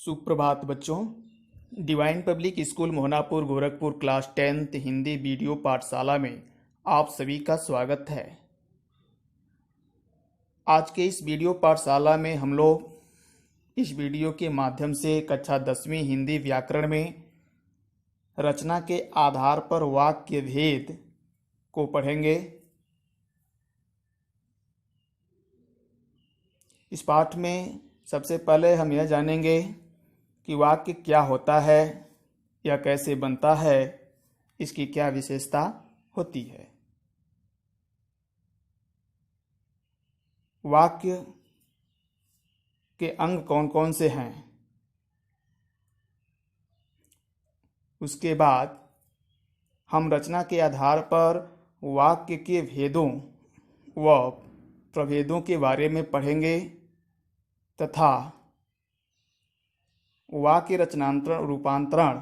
सुप्रभात बच्चों। Divine public school Mohanapur Gorakhpur class 10th Hindi video पाठशाला में आप सभी का स्वागत है। आज के इस वीडियो पाठशाला में हम लोग इस वीडियो के माध्यम से कक्षा 10वीं हिंदी व्याकरण में रचना के आधार पर वाक्य भेद को पढ़ेंगे। इस पाठ में सबसे पहले हम यह जानेंगे कि वाक्य क्या होता है या कैसे बनता है, इसकी क्या विशेषता होती है। वाक्य के अंग कौन कौन से हैं, उसके बाद हम रचना के आधार पर वाक्य के भेदों व प्रभेदों के बारे में पढ़ेंगे तथा वाक्य रचनांतरण रूपांतरण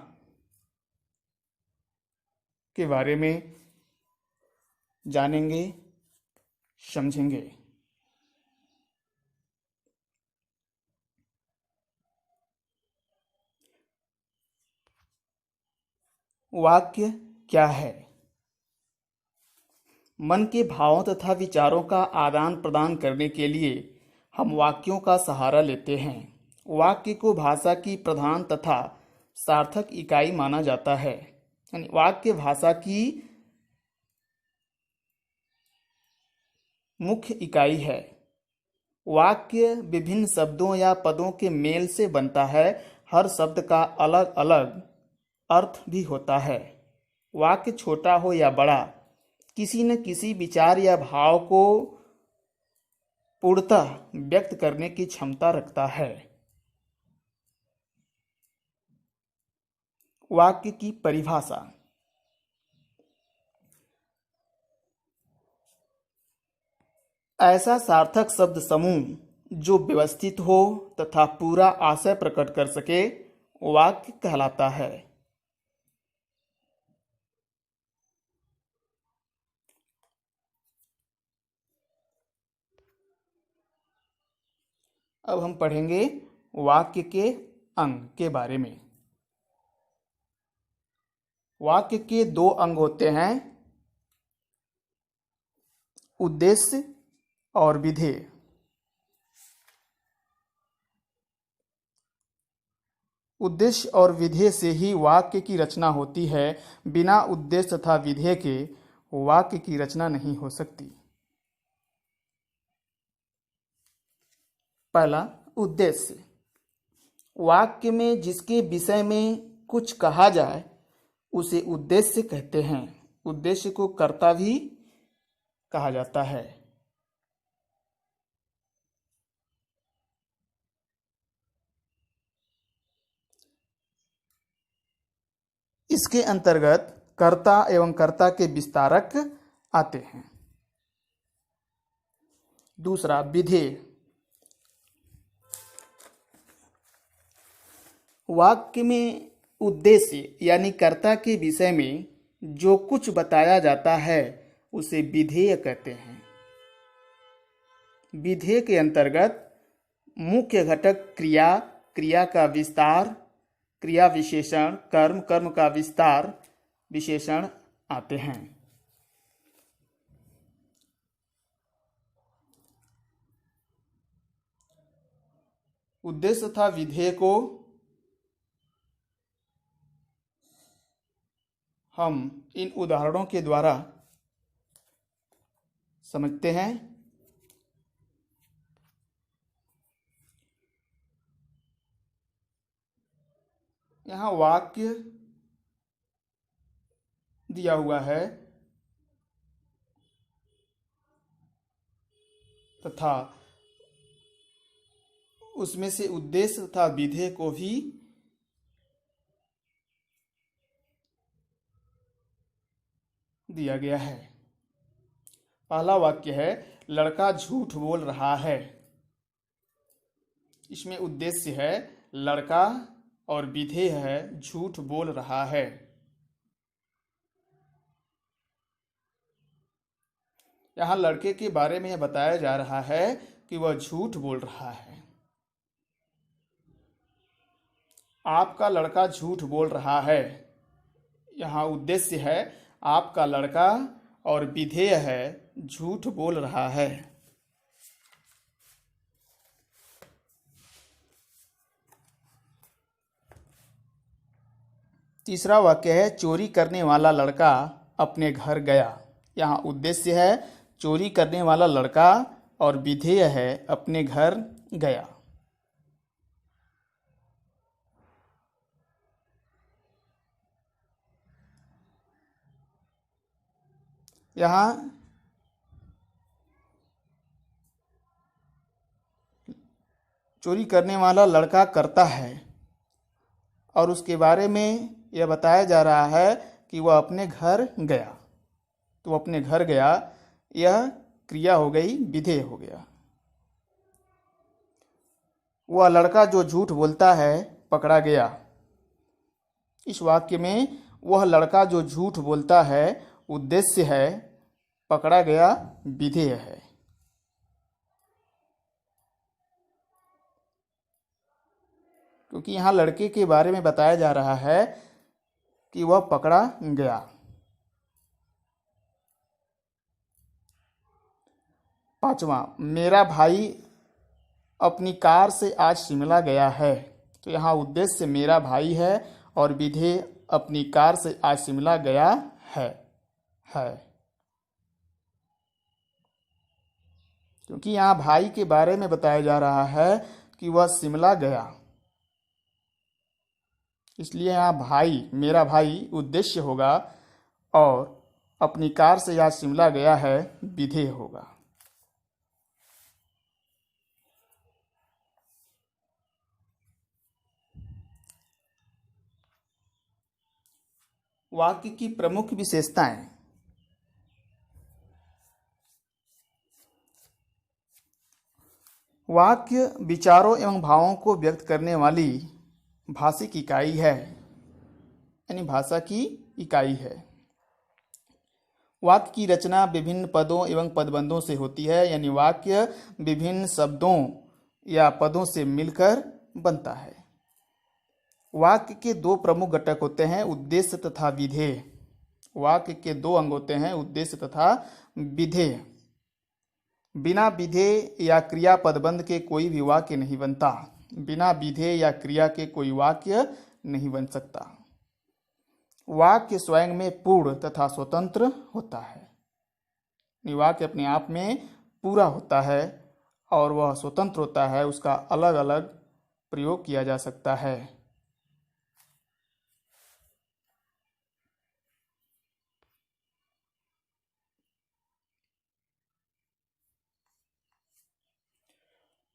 के बारे में जानेंगे, समझेंगे। वाक्य क्या है? मन के भावों तथा विचारों का आदान प्रदान करने के लिए हम वाक्यों का सहारा लेते हैं। वाक्य को भाषा की प्रधान तथा सार्थक इकाई माना जाता है। यानी वाक्य भाषा की मुख्य इकाई है। वाक्य विभिन्न शब्दों या पदों के मेल से बनता है। हर शब्द का अलग अलग अर्थ भी होता है। वाक्य छोटा हो या बड़ा, किसी न किसी विचार या भाव को पूर्णतः व्यक्त करने की क्षमता रखता है। वाक्य की परिभाषा। ऐसा सार्थक शब्द समूह जो व्यवस्थित हो तथा पूरा आशय प्रकट कर सके, वाक्य कहलाता है। अब हम पढ़ेंगे वाक्य के अंग के बारे में। वाक्य के दो अंग होते हैं, उद्देश्य और विधेय। उद्देश्य और विधेय से ही वाक्य की रचना होती है। बिना उद्देश्य तथा विधेय के वाक्य की रचना नहीं हो सकती। पहला, उद्देश्य। वाक्य में जिसके विषय में कुछ कहा जाए उसे उद्देश्य कहते हैं। उद्देश्य को कर्ता भी कहा जाता है। इसके अंतर्गत कर्ता एवं कर्ता के विस्तारक आते हैं। दूसरा, विधेय। वाक्य में उद्देश्य यानी कर्ता के विषय में जो कुछ बताया जाता है उसे विधेय कहते हैं। विधेय के अंतर्गत मुख्य घटक क्रिया, क्रिया का विस्तार, क्रिया विशेषण, कर्म, कर्म का विस्तार, विशेषण आते हैं। उद्देश्य तथा विधेय को हम इन उदाहरणों के द्वारा समझते हैं। यहाँ वाक्य दिया हुआ है तथा उसमें से उद्देश्य तथा विधेय को भी दिया गया है। पहला वाक्य है, लड़का झूठ बोल रहा है। इसमें उद्देश्य है लड़का और विधेय है झूठ बोल रहा है। यहाँ लड़के के बारे में यह बताया जा रहा है कि वह झूठ बोल रहा है। आपका लड़का झूठ बोल रहा है। यहाँ उद्देश्य है आपका लड़का और विधेय है झूठ बोल रहा है। तीसरा वाक्य है चोरी करने वाला लड़का अपने घर गया। यहाँ उद्देश्य है चोरी करने वाला लड़का और विधेय है अपने घर गया। यहाँ चोरी करने वाला लड़का करता है और उसके बारे में यह बताया जा रहा है कि वह अपने घर गया। तो अपने घर गया यह क्रिया हो गई, विधेय हो गया। वह लड़का जो झूठ बोलता है पकड़ा गया। इस वाक्य में वह लड़का जो झूठ बोलता है उद्देश्य है, पकड़ा गया विधेय है। क्योंकि यहाँ लड़के के बारे में बताया जा रहा है कि वह पकड़ा गया। पांचवा, मेरा भाई अपनी कार से आज शिमला गया है। तो यहाँ उद्देश्य मेरा भाई है और विधेय अपनी कार से आज शिमला गया है। क्योंकि यहाँ भाई के बारे में बताया जा रहा है कि वह शिमला गया, इसलिए यहाँ भाई, मेरा भाई उद्देश्य होगा और अपनी कार से आज शिमला गया है विधेय होगा। वाक्य की प्रमुख विशेषताएं। वाक्य विचारों एवं भावों को व्यक्त करने वाली भाषिक इकाई है, यानी भाषा की इकाई है। वाक्य की रचना विभिन्न पदों एवं पदबंधों से होती है, यानी वाक्य विभिन्न शब्दों या पदों से मिलकर बनता है। वाक्य के दो प्रमुख घटक होते हैं, उद्देश्य तथा विधेय। वाक्य के दो अंग होते हैं, उद्देश्य तथा विधेय। बिना विधेय या क्रिया पदबंध के कोई भी वाक्य नहीं बनता। बिना विधेय या क्रिया के कोई वाक्य नहीं बन सकता। वाक्य स्वयं में पूर्ण तथा स्वतंत्र होता है। वाक्य अपने आप में पूरा होता है और वह स्वतंत्र होता है, उसका अलग अलग प्रयोग किया जा सकता है।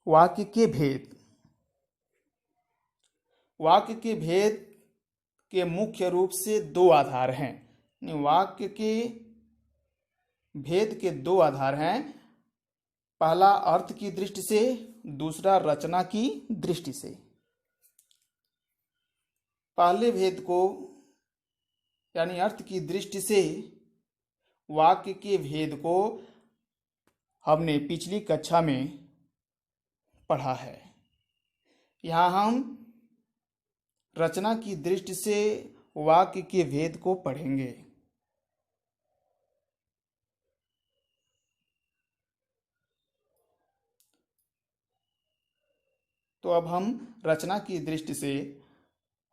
वाक्य के भेद। वाक्य के भेद के मुख्य रूप से दो आधार हैं। वाक्य के भेद के दो आधार हैं, पहला अर्थ की दृष्टि से, दूसरा रचना की दृष्टि से। पहले भेद को यानी अर्थ की दृष्टि से वाक्य के भेद को हमने पिछली कक्षा में पढ़ा है। यहाँ हम रचना की दृष्टि से वाक्य के भेद को पढ़ेंगे। तो अब हम रचना की दृष्टि से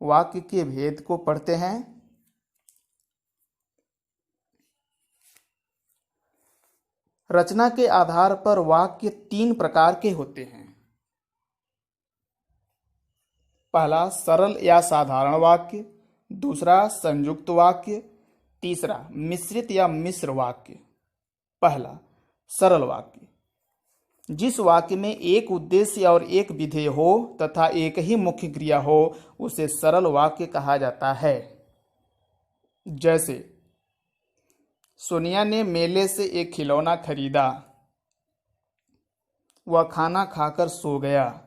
वाक्य के भेद को पढ़ते हैं। रचना के आधार पर वाक्य तीन प्रकार के होते हैं। पहला सरल या साधारण वाक्य, दूसरा संयुक्त वाक्य, तीसरा मिश्रित या मिश्र वाक्य। पहला सरल वाक्य, जिस वाक्य में एक उद्देश्य और एक विधेय हो तथा एक ही मुख्य क्रिया हो उसे सरल वाक्य कहा जाता है। जैसे सोनिया ने मेले से एक खिलौना खरीदा, वह खाना खाकर सो गया,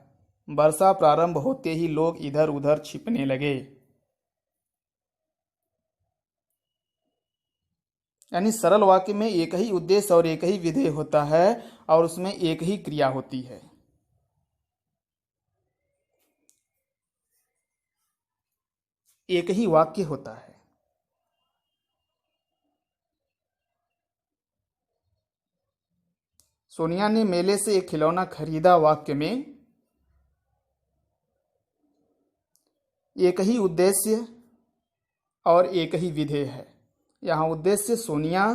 वर्षा प्रारंभ होते ही लोग इधर उधर छिपने लगे। यानी सरल वाक्य में एक ही उद्देश्य और एक ही विधेय होता है और उसमें एक ही क्रिया होती है। एक ही वाक्य होता है। सोनिया ने मेले से एक खिलौना खरीदा वाक्य में एक ही उद्देश्य और एक ही विधेय है। यहाँ उद्देश्य सोनिया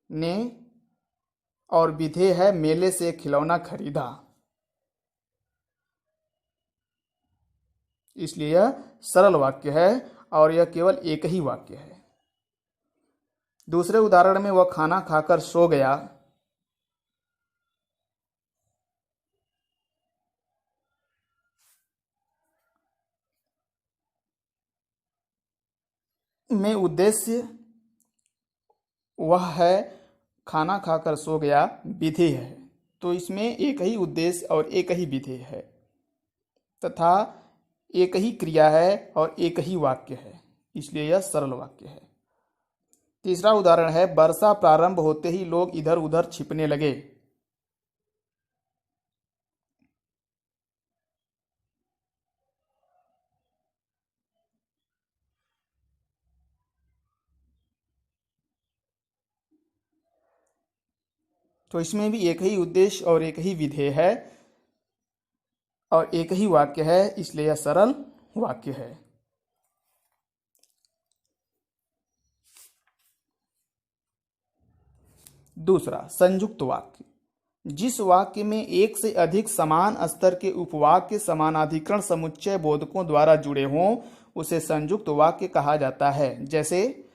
ने और विधेय है मेले से एक खिलौना खरीदा, इसलिए यह सरल वाक्य है और यह केवल एक ही वाक्य है। दूसरे उदाहरण में वह खाना खाकर सो गया। में उद्देश्य वह है, खाना खाकर सो गया विधेय है, तो इसमें एक ही उद्देश्य और एक ही विधेय है तथा एक ही क्रिया है और एक ही वाक्य है, इसलिए यह सरल वाक्य है। तीसरा उदाहरण है, वर्षा प्रारंभ होते ही लोग इधर उधर छिपने लगे। तो इसमें भी एक ही उद्देश्य और एक ही विधेय है और एक ही वाक्य है, इसलिए यह सरल वाक्य है। दूसरा, संयुक्त वाक्य। जिस वाक्य में एक से अधिक समान स्तर के उपवाक्य समानाधिकरण समुच्चय बोधकों द्वारा जुड़े हों उसे संयुक्त वाक्य कहा जाता है। जैसे,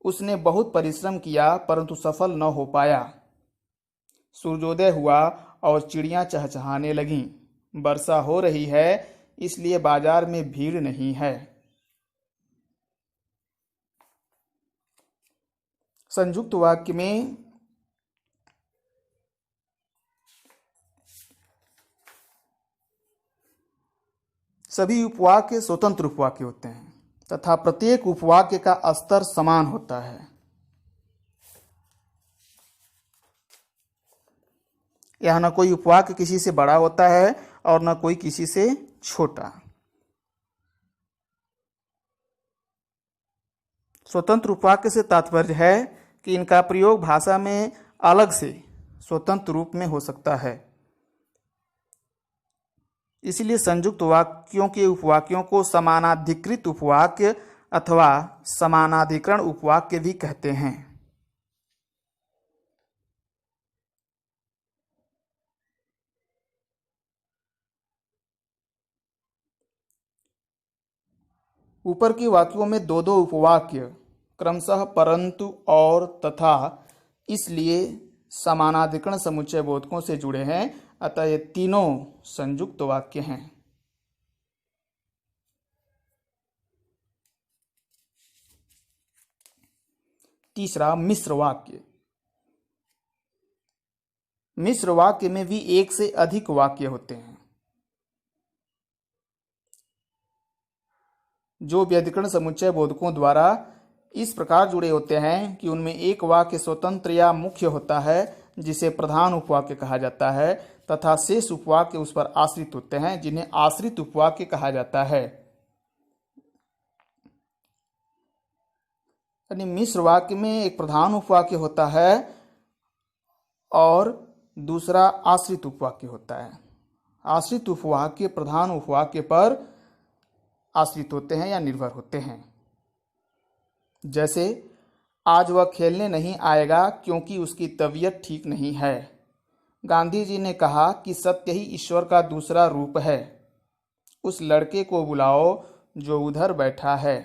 उसने बहुत परिश्रम किया परंतु सफल न हो पाया। सूर्योदय हुआ और चिड़ियां चहचहाने लगीं। वर्षा हो रही है इसलिए बाजार में भीड़ नहीं है। संयुक्त वाक्य में सभी उपवाक्य स्वतंत्र उपवाक्य होते हैं तथा प्रत्येक उपवाक्य का स्तर समान होता है। यह न कोई उपवाक्य किसी से बड़ा होता है और न कोई किसी से छोटा। स्वतंत्र उपवाक्य से तात्पर्य है कि इनका प्रयोग भाषा में अलग से स्वतंत्र रूप में हो सकता है। इसलिए संयुक्त वाक्यों के उपवाक्यों को समानाधिकृत उपवाक्य अथवा समानाधिकरण उपवाक्य भी कहते हैं। ऊपर के वाक्यों में दो दो उपवाक्य क्रमशः परंतु और तथा इसलिए समानाधिकरण समुच्चय बोधकों से जुड़े हैं, अतः ये तीनों संयुक्त वाक्य हैं। तीसरा, मिश्र वाक्य। मिश्र वाक्य में भी एक से अधिक वाक्य होते हैं जो व्यधिकरण समुच्चय बोधकों द्वारा इस प्रकार जुड़े होते हैं कि उनमें एक वाक्य स्वतंत्र या मुख्य होता है जिसे प्रधान उपवाक्य कहा जाता है तथा शेष उपवाक्य उस पर आश्रित होते हैं जिन्हें आश्रित उपवाक्य कहा जाता है। यानी मिश्र वाक्य में एक प्रधान उपवाक्य होता है और दूसरा आश्रित उपवाक्य होता है। आश्रित उपवाक्य प्रधान उपवाक्य पर आश्रित होते हैं या निर्भर होते हैं। जैसे, आज वह खेलने नहीं आएगा क्योंकि उसकी तबीयत ठीक नहीं है। गांधी जी ने कहा कि सत्य ही ईश्वर का दूसरा रूप है। उस लड़के को बुलाओ जो उधर बैठा है।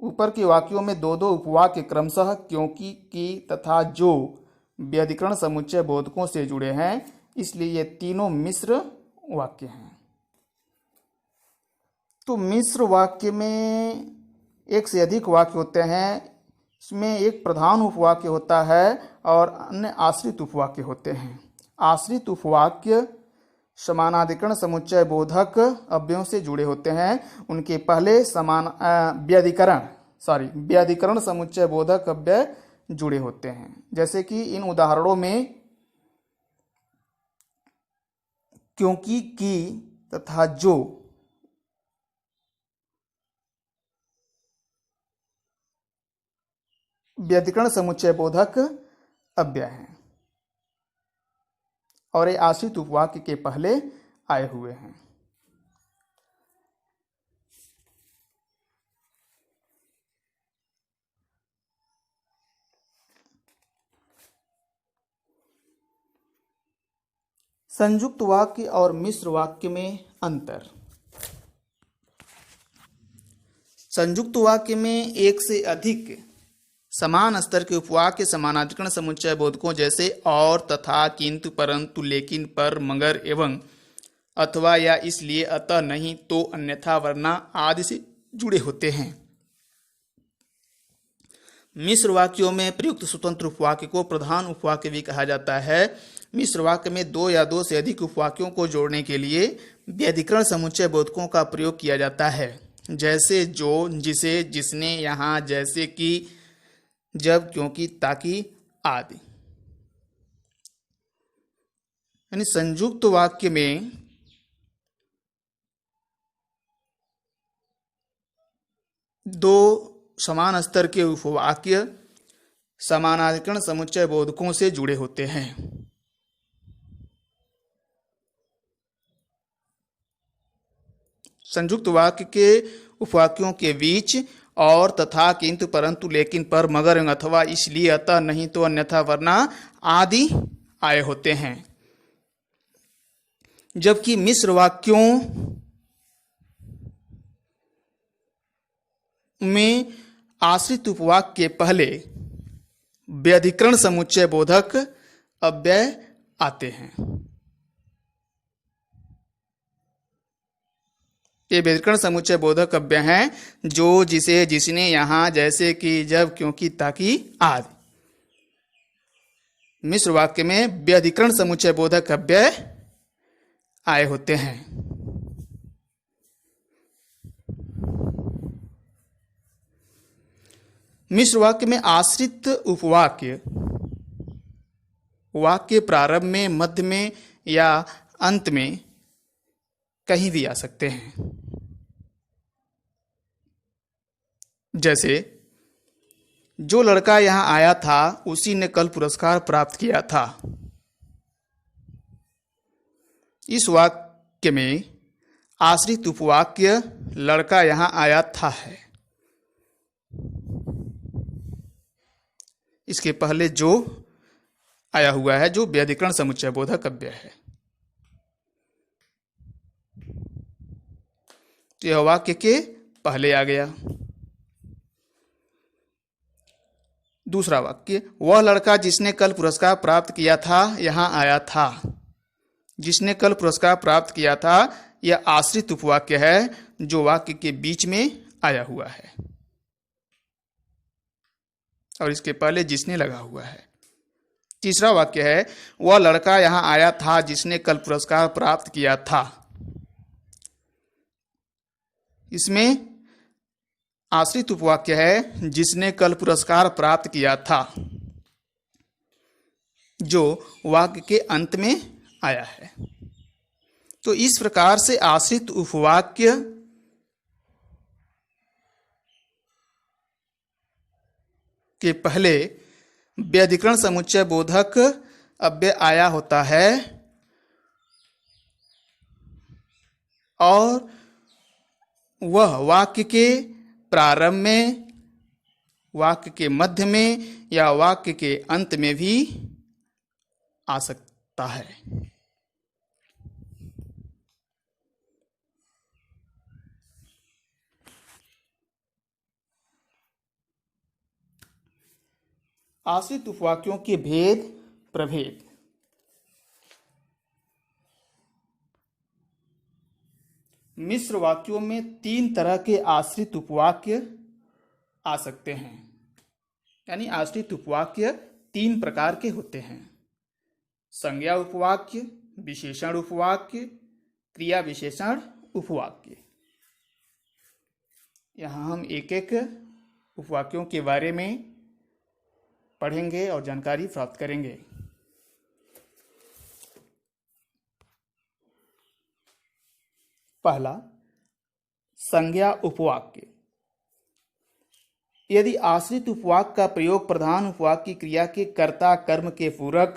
ऊपर के वाक्यों में दो दो उपवाक्य क्रमशः क्योंकि, की तथा जो व्यधिकरण समुच्चय बोधकों से जुड़े हैं, इसलिए ये तीनों मिश्र वाक्य हैं। तो मिश्र वाक्य में एक से अधिक वाक्य होते हैं। इसमें एक प्रधान उपवाक्य होता है और अन्य आश्रित उपवाक्य होते हैं। आश्रित उपवाक्य समानाधिकरण समुच्चय बोधक अव्ययों से जुड़े होते हैं। उनके पहले व्यधिकरण समुच्चय बोधक अव्यय जुड़े होते हैं। जैसे कि इन उदाहरणों में क्योंकि, की तथा जो व्यधिकरण समुच्चय बोधक अव्यय हैं और ये आश्रित उपवाक्य के पहले आए हुए हैं। संयुक्त वाक्य और मिश्र वाक्य में अंतर। संयुक्त वाक्य में एक से अधिक समान स्तर के उपवाक्य समानाधिकरण समुच्चय बोधकों जैसे और, तथा, किंतु, परंतु, लेकिन, पर, मगर, एवं, अथवा, या, इसलिए, अतः, नहीं, तो, अन्यथा, वरना आदि से जुड़े होते हैं। मिश्र वाक्यों में प्रयुक्त स्वतंत्र उपवाक्य को प्रधान उपवाक्य भी कहा जाता है। मिश्र वाक्य में दो या दो से अधिक उपवाक्यों को जोड़ने के लिए व्यधिकरण समुच्चय बोधकों का प्रयोग किया जाता है, जैसे जो, जिसे, जिसने, यहाँ, जैसे कि, जब, क्योंकि, ताकि, आदि। यानी संयुक्त वाक्य में दो समान स्तर के उपवाक्य समानाधिकरण समुच्चय बोधकों से जुड़े होते हैं। संयुक्त वाक्य के उपवाक्यों के बीच और, तथा, किंतु, परंतु, लेकिन, पर, मगर, अथवा, इसलिए, अतः, नहीं, तो, अन्यथा, वरना आदि आए होते हैं। जबकि मिश्र वाक्यों में आश्रित उपवाक्य के पहले व्यधिकरण समुच्चय बोधक अव्यय आते हैं। ये व्यधिकरण समुच्चय बोधक अव्यय हैं जो, जिसे, जिसने, यहाँ, जैसे कि, जब, क्योंकि, ताकि, आदि। मिश्र वाक्य में व्यधिकरण समुच्चय बोधक अव्यय आए होते हैं। मिश्र वाक्य में आश्रित उपवाक्य वाक्य प्रारंभ में, मध्य में या अंत में कहीं भी आ सकते हैं। जैसे, जो लड़का यहां आया था उसी ने कल पुरस्कार प्राप्त किया था। इस वाक्य में आश्रित उपवाक्य लड़का यहां आया था है। इसके पहले जो आया हुआ है जो व्यधिकरण समुच्चय बोधक अव्यय है। तो यह वाक्य के पहले आ गया। दूसरा वाक्य, वह लड़का जिसने कल पुरस्कार प्राप्त किया था यहां आया था। जिसने कल पुरस्कार प्राप्त किया था यह आश्रित उपवाक्य है जो वाक्य के बीच में आया हुआ है और इसके पहले जिसने लगा हुआ है। तीसरा वाक्य है, वह लड़का यहां आया था जिसने कल पुरस्कार प्राप्त किया था। इसमें आश्रित उपवाक्य है जिसने कल पुरस्कार प्राप्त किया था, जो वाक्य के अंत में आया है। तो इस प्रकार से आश्रित उपवाक्य के पहले व्यधिकरण समुच्चय बोधक अव्यय आया होता है और वह वाक्य के प्रारंभ में, वाक्य के मध्य में या वाक्य के अंत में भी आ सकता है। आश्रित उपवाक्यों के भेद प्रभेद। मिश्र वाक्यों में तीन तरह के आश्रित उपवाक्य आ सकते हैं। यानी आश्रित उपवाक्य तीन प्रकार के होते हैं: संज्ञा उपवाक्य, विशेषण उपवाक्य, क्रिया विशेषण उपवाक्य। यहाँ हम एक एक उपवाक्यों के बारे में पढ़ेंगे और जानकारी प्राप्त करेंगे। पहला, संज्ञा उपवाक्य। यदि आश्रित उपवाक का प्रयोग प्रधान उपवाक की क्रिया के कर्ता कर्म के पूरक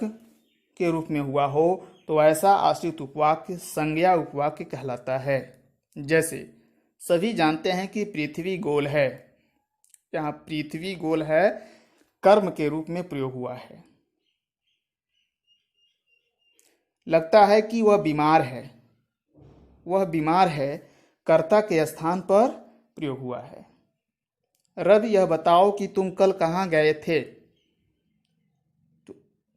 के रूप में हुआ हो तो ऐसा आश्रित उपवाक संज्ञा उपवाक्य कहलाता है। जैसे सभी जानते हैं कि पृथ्वी गोल है, यहाँ पृथ्वी गोल है कर्म के रूप में प्रयोग हुआ है। लगता है कि वह बीमार है, वह बीमार है कर्ता के स्थान पर प्रयोग हुआ है। रवि यह बताओ कि तुम कल कहाँ गए थे,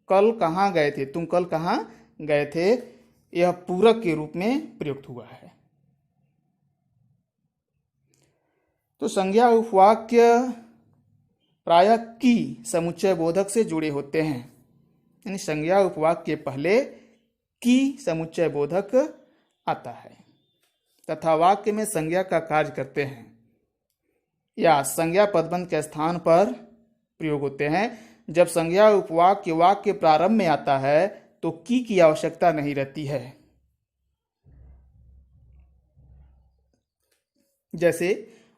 कल कहाँ गए थे, तुम कल कहाँ गए थे, यह पूरक के रूप में प्रयुक्त हुआ है। तो संज्ञा उपवाक्य प्रायः की समुच्चय बोधक से जुड़े होते हैं, यानी संज्ञा उपवाक्य के पहले की समुच्चय बोधक आता है तथा वाक्य में संज्ञा का कार्य करते हैं या संज्ञा पदबंध के स्थान पर प्रयोग होते हैं। जब संज्ञा उपवाक्य वाक्य प्रारंभ में आता है तो की आवश्यकता नहीं रहती है। जैसे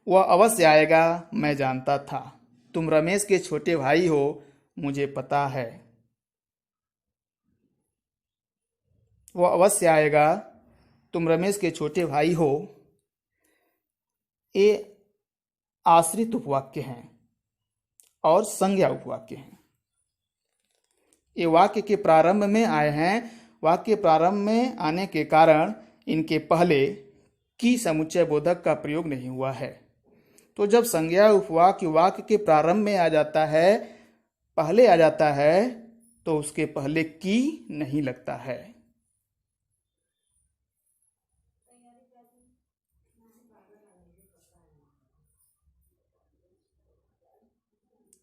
वह अवश्य आएगा, मैं जानता था, तुम रमेश के छोटे भाई हो, मुझे पता है। वह अवश्य आएगा, तुम रमेश के छोटे भाई हो, ये आश्रित उपवाक्य हैं और संज्ञा उपवाक्य हैं। ये वाक्य के प्रारंभ में आए हैं। वाक्य प्रारंभ में आने के कारण इनके पहले की समुच्चय बोधक का प्रयोग नहीं हुआ है। तो जब संज्ञा उपवाक्य वाक्य के प्रारंभ में आ जाता है, पहले आ जाता है, तो उसके पहले की नहीं लगता है।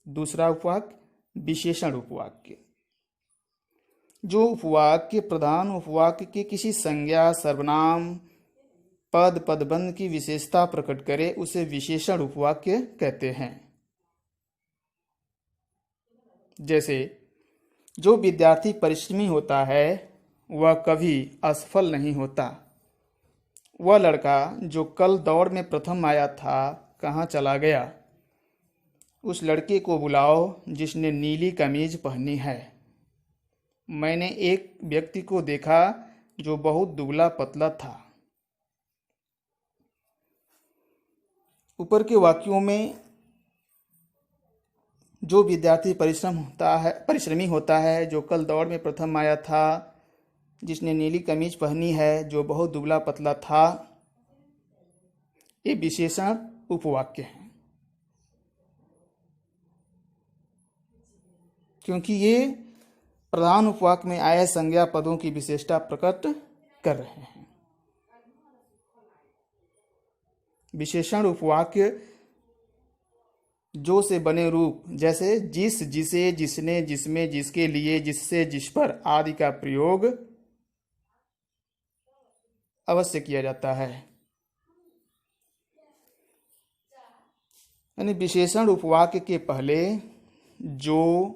दूसरा उपवाक्य विशेषण उपवाक्य। जो उपवाक्य प्रधान उपवाक्य के किसी संज्ञा, सर्वनाम, पद, पदबंध की विशेषता प्रकट करे उसे विशेषण उपवाक्य कहते हैं। जैसे जो विद्यार्थी परिश्रमी होता है वह कभी असफल नहीं होता। वह लड़का जो कल दौड़ में प्रथम आया था कहाँ चला गया। उस लड़के को बुलाओ जिसने नीली कमीज पहनी है। मैंने एक व्यक्ति को देखा जो बहुत दुबला पतला था। ऊपर के वाक्यों में जो विद्यार्थी परिश्रमी होता है, जो कल दौड़ में प्रथम आया था, जिसने नीली कमीज पहनी है, जो बहुत दुबला पतला था, ये विशेषण उपवाक्य हैं, क्योंकि ये प्रधान उपवाक्य में आए संज्ञा पदों की विशेषता प्रकट कर रहे हैं। विशेषण उपवाक्य जो से बने रूप, जैसे जिस, जिसे, जिसने, जिसमें, जिसके लिए, जिससे, जिस पर आदि का प्रयोग अवश्य किया जाता है। यानी विशेषण उपवाक्य के पहले जो,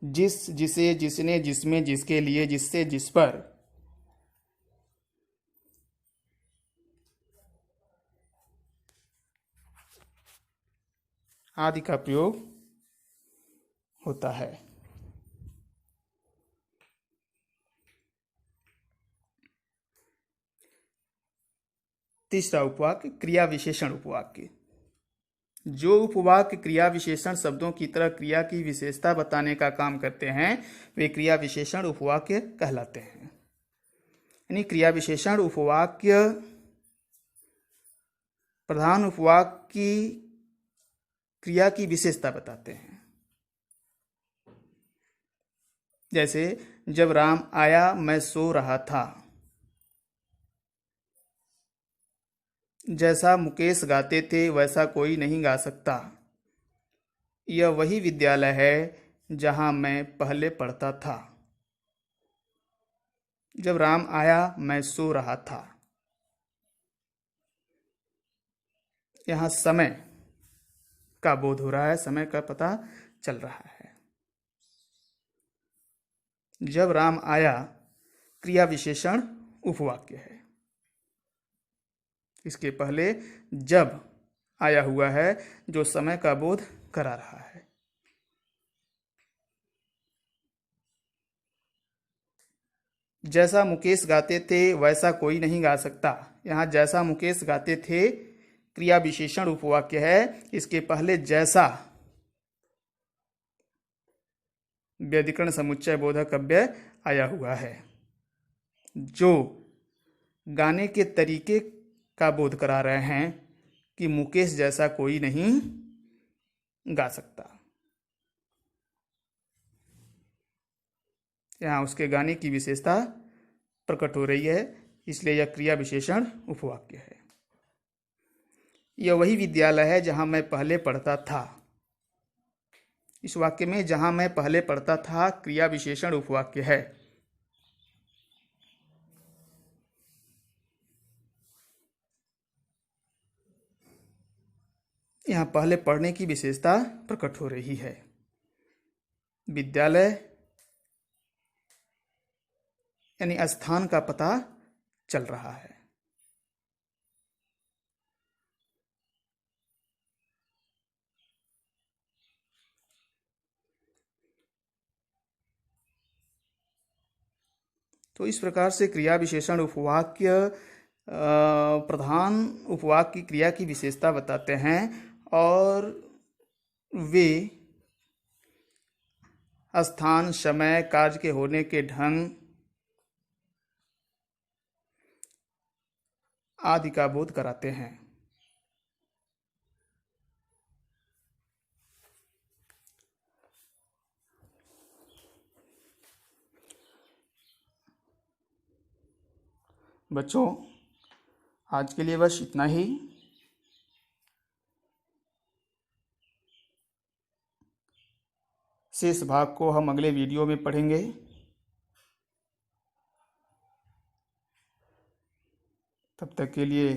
जिस, जिसे, जिसने, जिसमें, जिसके लिए, जिससे, जिस पर आदि का प्रयोग होता है। तीसरा उपवाक्य क्रिया विशेषण उपवाक्य। जो उपवाक्य क्रिया विशेषण शब्दों की तरह क्रिया की विशेषता बताने का काम करते हैं वे क्रिया विशेषण उपवाक्य कहलाते हैं। यानी क्रिया विशेषण उपवाक्य प्रधान उपवाक्य की क्रिया की विशेषता बताते हैं। जैसे जब राम आया मैं सो रहा था। जैसा मुकेश गाते थे वैसा कोई नहीं गा सकता। यह वही विद्यालय है जहां मैं पहले पढ़ता था। जब राम आया मैं सो रहा था। यहाँ समय का बोध हो रहा है, समय का पता चल रहा है। जब राम आया क्रिया विशेषण उपवाक्य है। इसके पहले जब आया हुआ है जो समय का बोध करा रहा है। जैसा मुकेश गाते थे वैसा कोई नहीं गा सकता। यहाँ जैसा मुकेश गाते थे क्रिया विशेषण उपवाक्य है, इसके पहले जैसा व्यधिकरण समुच्चय बोधक अव्यय आया हुआ है जो गाने के तरीके का बोध करा रहे हैं कि मुकेश जैसा कोई नहीं गा सकता। यहाँ उसके गाने की विशेषता प्रकट हो रही है, इसलिए यह क्रिया विशेषण उपवाक्य है। यह वही विद्यालय है जहां मैं पहले पढ़ता था। इस वाक्य में जहां मैं पहले पढ़ता था क्रिया विशेषण उपवाक्य है। यहाँ पहले पढ़ने की विशेषता प्रकट हो रही है। विद्यालय यानी स्थान का पता चल रहा है। तो इस प्रकार से क्रिया विशेषण उपवाक्य प्रधान उपवाक्य की क्रिया की विशेषता बताते हैं और वे स्थान, समय, कार्य के होने के ढंग आदि का बोध कराते हैं। बच्चों, आज के लिए बस इतना ही। शेष भाग को हम अगले वीडियो में पढ़ेंगे। तब तक के लिए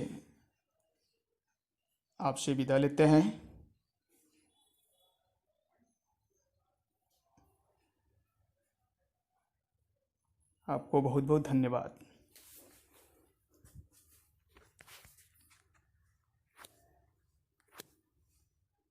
आपसे विदा लेते हैं। आपको बहुत बहुत धन्यवाद।